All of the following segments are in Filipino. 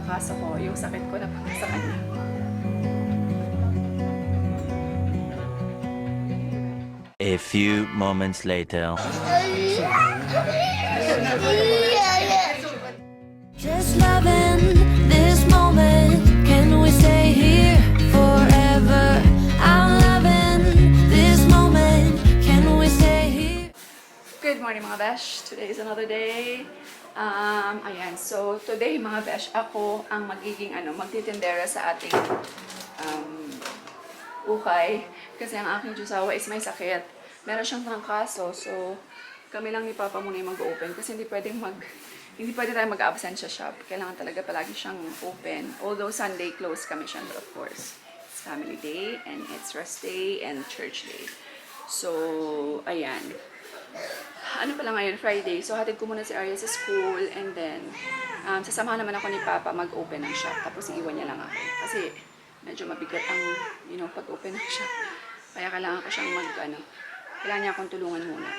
trangkaso ko, yung sakit ko na punta sa kanya. A few moments later. Just loving this moment. Can we stay here forever? I'm loving this moment. Can we stay here? Good morning mga besh! Today is another day. Ayan, so today mga besh, ako ang magiging magtitindera sa ating ukay. Kasi ang aking jusawa is may sakit. Meron siyang trangkaso, so kami lang ni Papa muna yung mag-open. Kasi hindi pwede tayo mag-absent sa shop. Kailangan talaga palagi siyang open. Although Sunday close kami siya, but of course, it's family day, and it's rest day, and church day. So, ayan. Ano pala ngayon, Friday. So, hatid ko muna si Arya sa school, and then, sasamahan naman ako ni Papa mag-open ng shop. Tapos, iiwan niya lang ako. Kasi, medyo mabigat ang, pag-open ng shop. Kaya kailangan ko siyang kailangan niya akong tulungan muna.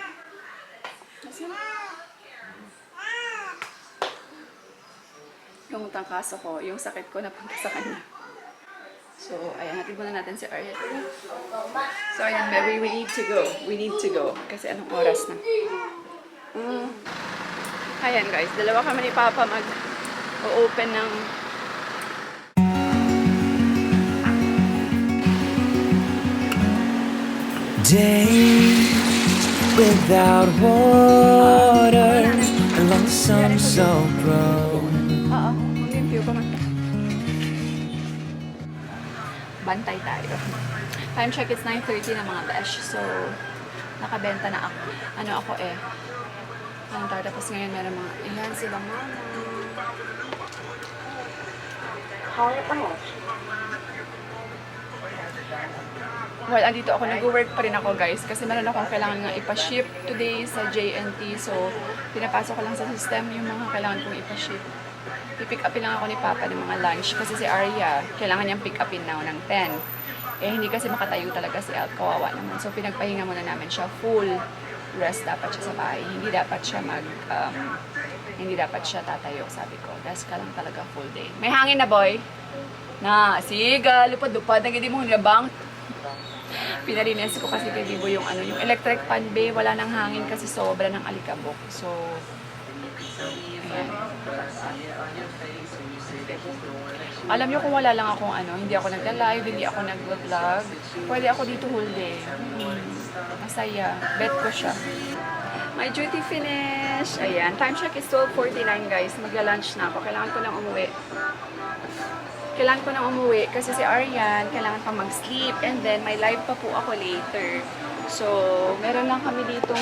Kasi, yung tangkaso ko, yung sakit ko napunta sa kanya. So, ayan, hatid muna natin si Arya. So, ayan, baby, we need to go. We need to go. Kasi anong oras na? Ayan, guys, dalawa kami ni Papa mag-open ng day without water along some so brown. Oo, mag-limpyo pa man. Bantay tayo. Time check, it's 9:30 na mga besh. So, nakabenta na ako. Tapos ngayon meron mga, ayan sila mama. Well, andito ako, nag-work pa rin ako guys kasi meron akong kailangan nga ipa-ship today sa JNT. So, pinapasok ko lang sa system yung mga kailangan kong ipa-ship. I-pick upin lang ako ni Papa ng mga lunch kasi si Arya, kailangan niyang pick upin now ng 10. Eh, hindi kasi makatayo talaga si Elf, kawawa naman. So, pinagpahinga muna namin siya. Full rest dapat siya sa bahay. Hindi dapat siya tatayo, sabi ko. Rest ka lang talaga full day. May hangin na, boy? Na, siga, lupad-lupad, hindi mo nilabang. Pinalinis ko kasi kay Bibo yung yung electric fan bay, wala nang hangin kasi sobra ng alikabok. So, ayan. Alam niyo kung wala lang akong hindi ako nagla-live, hindi ako nag-vlog, pwede ako dito whole day. Masaya. Bet ko siya. My duty finish. Ayan. Time check is 12:49 guys. Magla-lunch na ako. Kailangan ko nang umuwi kasi si Aryan, kailangan pa mag-sleep, and then may live pa po ako later. So, meron lang kami ditong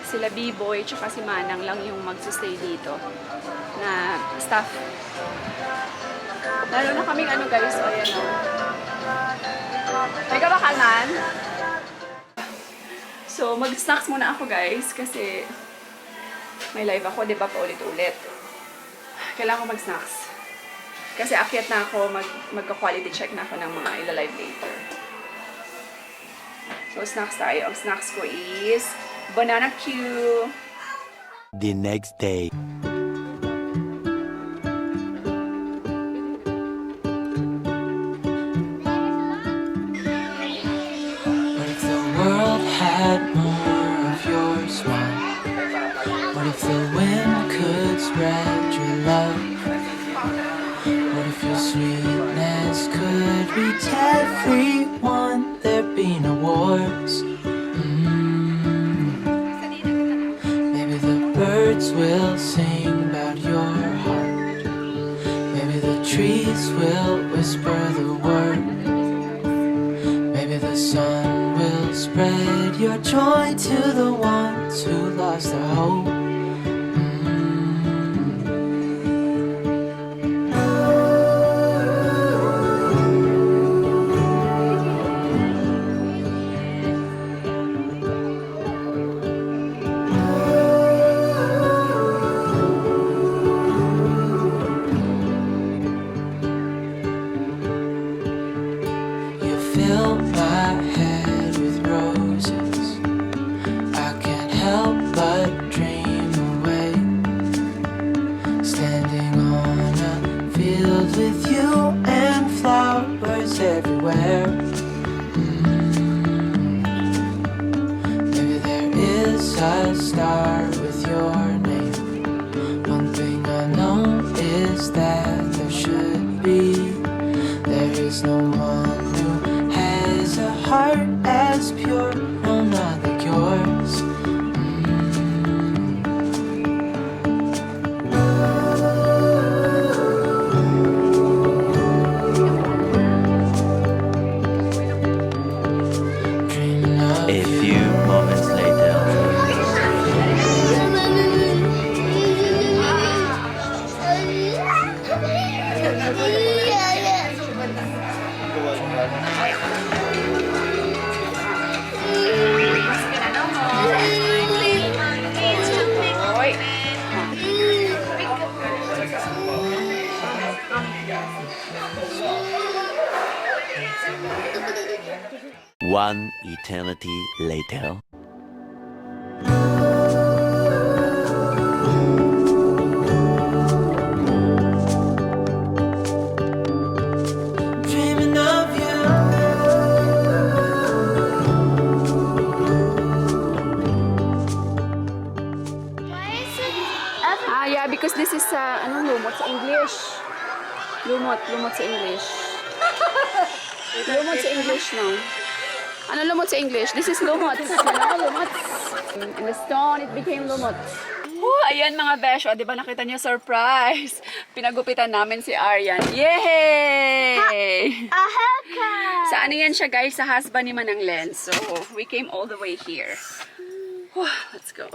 sila B-Boy, tsaka si Manang lang yung magsustay dito na staff. Lalo na kaming guys, o yan o. May kabakalan. So, mag-snacks muna ako guys kasi may live ako, di ba, paulit-ulit. Kailangan ko mag-snacks. Kasi akyat na ako, magka-quality check na ako ng mga ila-live later. So, snacks tayo. Ang snacks ko is banana Q. The next day. What if the world had more of your smile? What if the wind could spread your love? What if your sweetness could reach everyone? There'd be no wars. Maybe the birds will sing about your heart. Maybe the trees will whisper the word. Maybe the sun will spread your joy to the ones who lost their hope. Fill my head with roses. I can't help but dream letters that start with your name. One thing I know is that there should be. There is no one who has a heart as pure, no, not like yours. Dreaming of A few moments later. One eternity later. dreaming of you. Yeah, because this is lumot sa English. Lumot sa English. Lumot sa English, no? Ano lumot sa English? This is lumot. Lumot. In the stone, it became lumot. Oh, ayan mga besh. O, di ba nakita niyo, surprise. Pinagupitan namin si Aryan. Yay! A haircut! Sa ano yan siya, guys? Sa husband ni Manang Len. So, we came all the way here. Whew, let's go.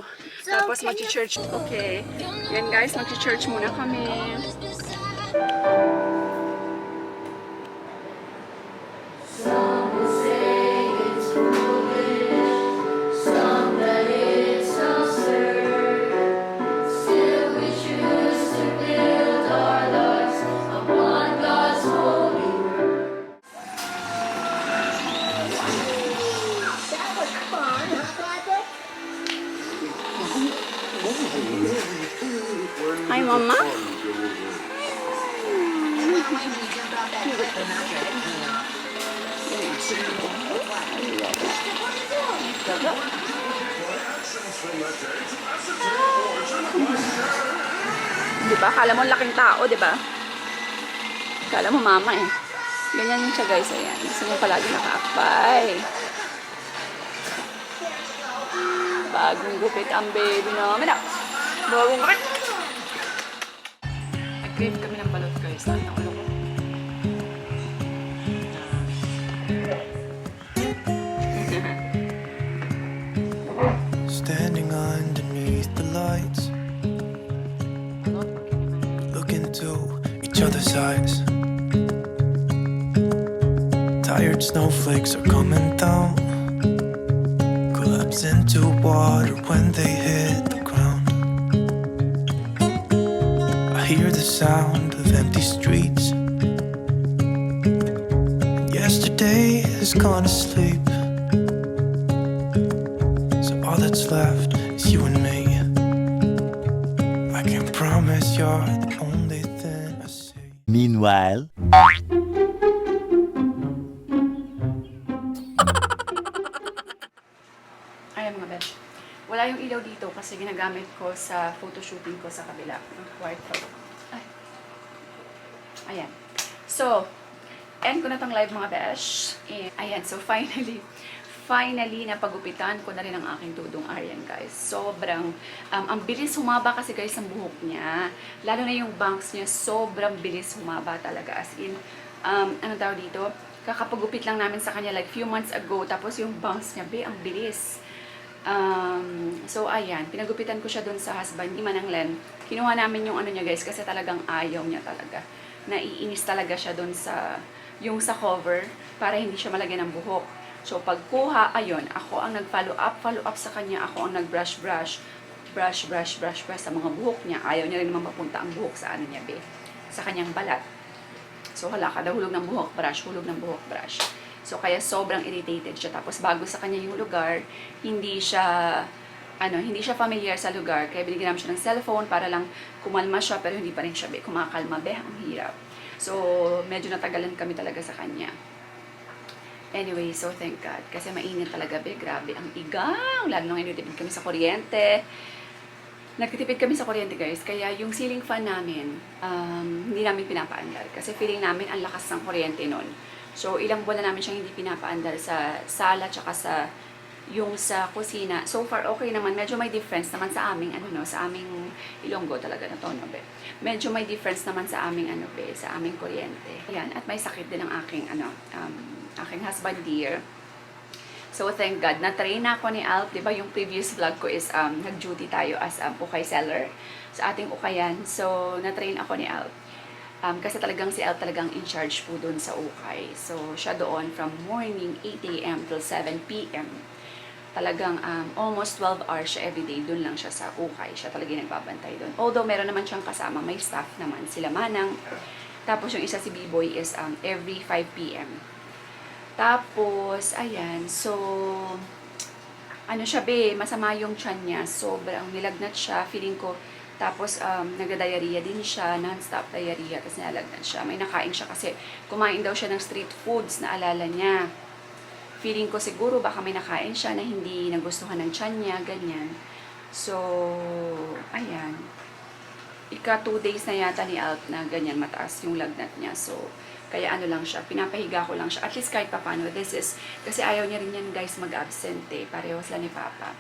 Tapos mag-church. Okay. Yan guys, mag-church muna kami. Hi, Mama. Diba? Kala mo laking tao, diba? Kala mo mama eh. Ganyan siya guys, ayan. Gusto mo palagi nakaakbay. Bagong gupit ang baby namin ah. Bagong gupit. Nag-crave kami ng balot guys. Ang ulo ko. Standing underneath the lights, look into each other's eyes. Tired snowflakes are coming down, collapse into water when they hit the ground. I hear the sound of empty streets. Yesterday has gone to sleep. All that's left is you and me. I can promise you're the only thing I see. Meanwhile, Ayan mga besh. Wala yung ilaw dito kasi ginagamit ko sa photoshooting ko sa kabila ng kwarto. Ay. Ayan. So, end ko na tong live mga besh. Ayan, so finally, napagupitan ko na rin ang aking tudong Aryan, guys. Sobrang, ang bilis humaba kasi guys ang buhok niya. Lalo na yung bangs niya, sobrang bilis humaba talaga. As in, ano tawag dito? Kakapagupit lang namin sa kanya like few months ago. Tapos yung bangs niya, ang bilis. So, ayan. Pinagupitan ko siya dun sa husband ni Manang Len. Kinuha namin yung ano niya, guys, kasi talagang ayaw niya talaga. Naiinis talaga siya dun sa, yung sa cover, para hindi siya malagyan ng buhok. So, pagkuha, ayun, ako ang nag-follow up sa kanya, ako ang nag-brush sa mga buhok niya. Ayaw niya rin naman mapunta ang buhok sa ano niya, sa kanyang balat. So, hala, kada hulog ng buhok, brush. So, kaya sobrang irritated siya. Tapos, bago sa kanya yung lugar, hindi siya familiar sa lugar. Kaya binigyan namin siya ng cellphone para lang kumalma siya, pero hindi pa rin siya, kumakalma, ang hirap. So, medyo natagalan kami talaga sa kanya. Anyway, so thank God. Kasi mainit talaga, be. Grabe, ang igang. Lalo nung inutipid kami sa kuryente. Nagtitipid kami sa kuryente, guys. Kaya yung ceiling fan namin, hindi namin pinapaandar. Kasi feeling namin ang lakas ng kuryente nun. So, ilang buwan na namin siyang hindi pinapaandar sa sala, tsaka yung sa kusina. So far, okay naman. Medyo may difference naman sa aming, sa aming Ilonggo talaga na to, no, be. Medyo may difference naman sa aming, sa aming kuryente. Ayan, at may sakit din ang aking, aking husband dear. So, thank God. Na-train na ako ni Alp. Diba, yung previous vlog ko is, nag-duty tayo as ukay seller sa ating ukayan. So, na-train ako ni Alp. Kasi talagang si Alp talagang in charge po doon sa ukay. So, siya doon from morning 8 a.m. till 7 p.m. Talagang almost 12 hours siya everyday. Doon lang siya sa ukay. Siya talaga yung nagbabantay doon. Although, meron naman siyang kasama. May staff naman. Sila Manang. Tapos, yung isa si B-Boy is every 5 p.m. Tapos, ayan. So, siya, be, masama yung tiyan niya. Sobrang nilagnat siya. Feeling ko, tapos, nagda-diarrhea din siya. Non-stop diarrhea. Tapos, nilalagnat siya. May nakain siya kasi kumain daw siya ng street foods na alala niya. Feeling ko siguro baka may nakain siya na hindi nagustuhan ng tiyan niya, ganyan. So, ayan. 2 days na yata ni Alp na ganyan mataas yung lagnat niya. So, kaya lang siya, pinapahiga ko lang siya. At least kahit papano, this is, kasi ayaw niya rin yan guys mag-absent eh. Pareho sila ni Papa.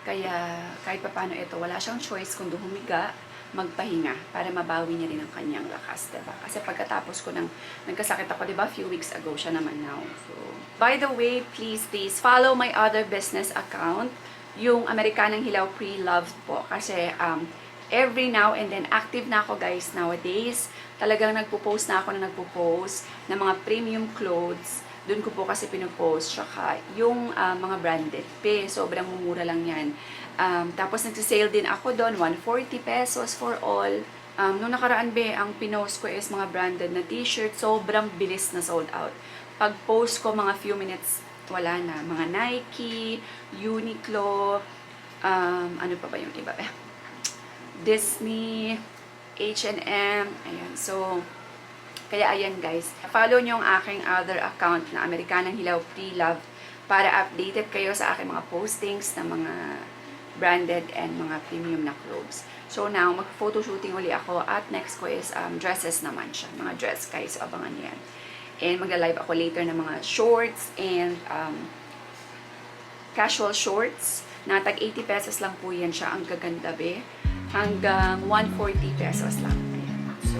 Kaya kahit papano ito, wala siyang choice kundi humiga, magpahinga para mabawi niya rin ang kanyang lakas, diba? Kasi pagkatapos ko nagkasakit ako, diba, few weeks ago, siya naman now. So, by the way, please follow my other business account, yung Amerikanang Hilaw Pre-Loved po. Kasi, every now and then, active na ako guys nowadays. Talagang nagpo-post na ako ng mga premium clothes. Doon ko po kasi pinopost. Tsaka yung mga branded. Sobrang mumura lang yan. Tapos nagsisale din ako doon, 140 pesos for all. Nung nakaraan, ang pinost ko is mga branded na t-shirt. Sobrang bilis na sold out. Pag post ko, mga few minutes, wala na. Mga Nike, Uniqlo, ano pa ba yung iba? Disney, H&M, ayan. So, kaya ayan guys. Follow nyo ang aking other account na Amerikanang Hilaw Pre-Love para updated kayo sa aking mga postings na mga branded and mga premium na clothes. So now, mag-photoshooting uli ako at next ko is dresses naman siya. Mga dress guys, so abangan nyo yan. And magla-live ako later ng mga shorts and casual shorts. Na tag 80 pesos lang po yan siya. Ang gaganda be. Hanggang 140 pesos lang. Ayan. So,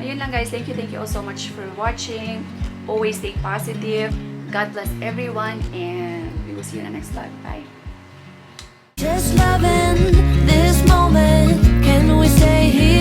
ayun lang guys. Thank you all so much for watching. Always stay positive. God bless everyone and we will see you in the next vlog. Bye. Just loving this moment. Can we stay here?